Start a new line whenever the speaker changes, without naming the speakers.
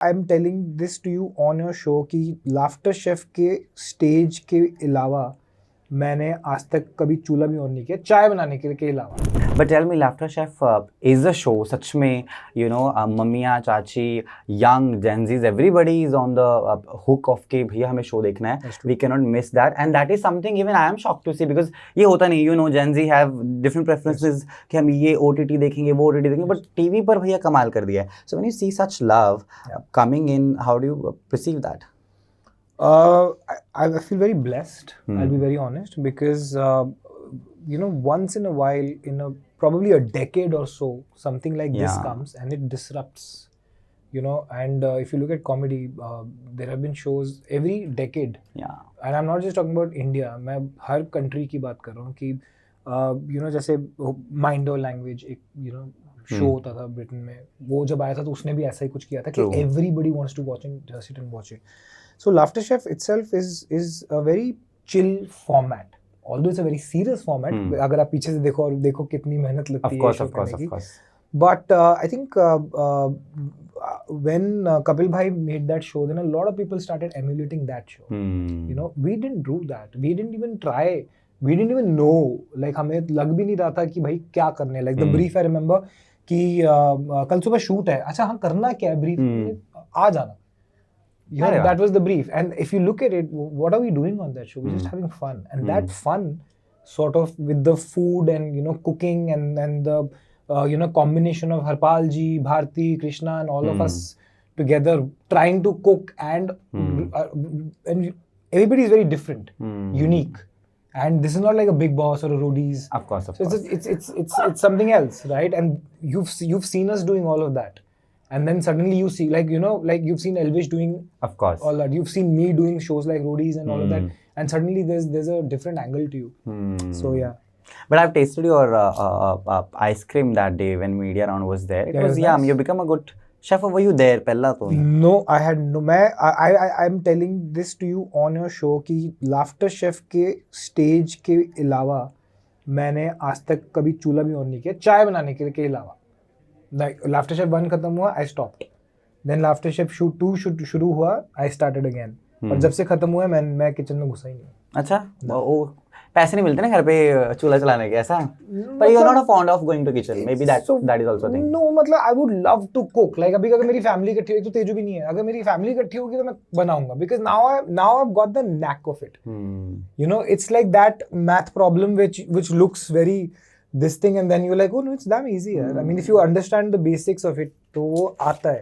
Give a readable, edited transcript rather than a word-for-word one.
I am telling this to you on your show कि laughter chef के stage के अलावा मैंने आज तक कभी चूल्हा भी ऑन नहीं किया चाय बनाने के अलावा.
But tell me, Laughter Chef is a show. सच में, मम्मियाँ, चाची, young Gen Zs, everybody is on the hook of के भैया हमें शो देखना है. We cannot miss that, and that is something even I am shocked to see because ये होता नहीं. Gen Z have different preferences कि हम ये OTT देखेंगे, वो OTT देखेंगे, but TV पर भैया कमाल कर दिया है. So when you see such love coming in, how do you perceive that?
I feel very blessed. I'll be very honest because once in a while, in probably a decade or so, something like this comes and it disrupts. And if you look at comedy, there have been shows every decade.
Yeah.
And I'm not just talking about India. मैं हर country की बात कर रहा हूँ कि जैसे Mind or Language एक show होता था ब्रिटेन में. वो जब आया था तो उसने भी ऐसा ही कुछ किया था कि everybody wants to watch and just sit and watch it. So Laughter Chef itself is a very chill format. Although it's a very serious format. अगर आप पीछे से देखो कितनी मेहनत लगती है शो करने की. But I think when Kapil Bhai made that show, then a lot of people started emulating that show. We didn't do that. We didn't even try. We didn't even know. Like हमें लग भी नहीं रहा था कि भाई क्या करने. Like the brief I remember कि कल सुबह शूट है. अच्छा हाँ करना क्या है brief आ जाना. That was the brief. And if you look at it, what are we doing on that show? We're just having fun. And that fun, sort of with the food and cooking and the combination of Harpal ji, Bharti, Krishna, and all of us together trying to cook and everybody is very different, unique. And this is not like a Big Boss or a Roadies.
Of course.
It's something else, right? And you've seen us doing all of that. And then suddenly you see, like you've seen Elvish doing,
of course,
all that. You've seen me doing shows like Roadies and all of that. And suddenly there's a different angle to you. So yeah.
But I've tasted your ice cream that day when Media Round was there. It was yum. Nice. You become a good chef. Or were you there पहला तो?
No, I had no. I'm telling this to you on your show कि Laughter Chef के stage के अलावा मैंने आज तक कभी चूल्हा भी ऑन नहीं किया चाय बनाने के अलावा. Like Laughter Chef 1 खत्म हुआ, I stopped. Then Laughter Chef 2 शुरू हुआ, I started again. और जब से खत्म हुआ मैं किचन में घुसा ही नहीं.
अच्छा, वो पैसे नहीं मिलते ना घर पे चूल्हा चलाने के ऐसा? But you are not fond of going to kitchen. Maybe that is also a thing.
No, मतलब I would love to cook. Like अभी अगर मेरी family इकट्ठी हुई तो तेजू भी नहीं है. अगर मेरी family इकट्ठी होगी तो मैं बनाऊंगा. Because now I've got the knack of it. It's like that math problem which looks very this thing and then you're like, oh no, it's damn easy. I mean, if you understand the basics of it, तो वो आता है.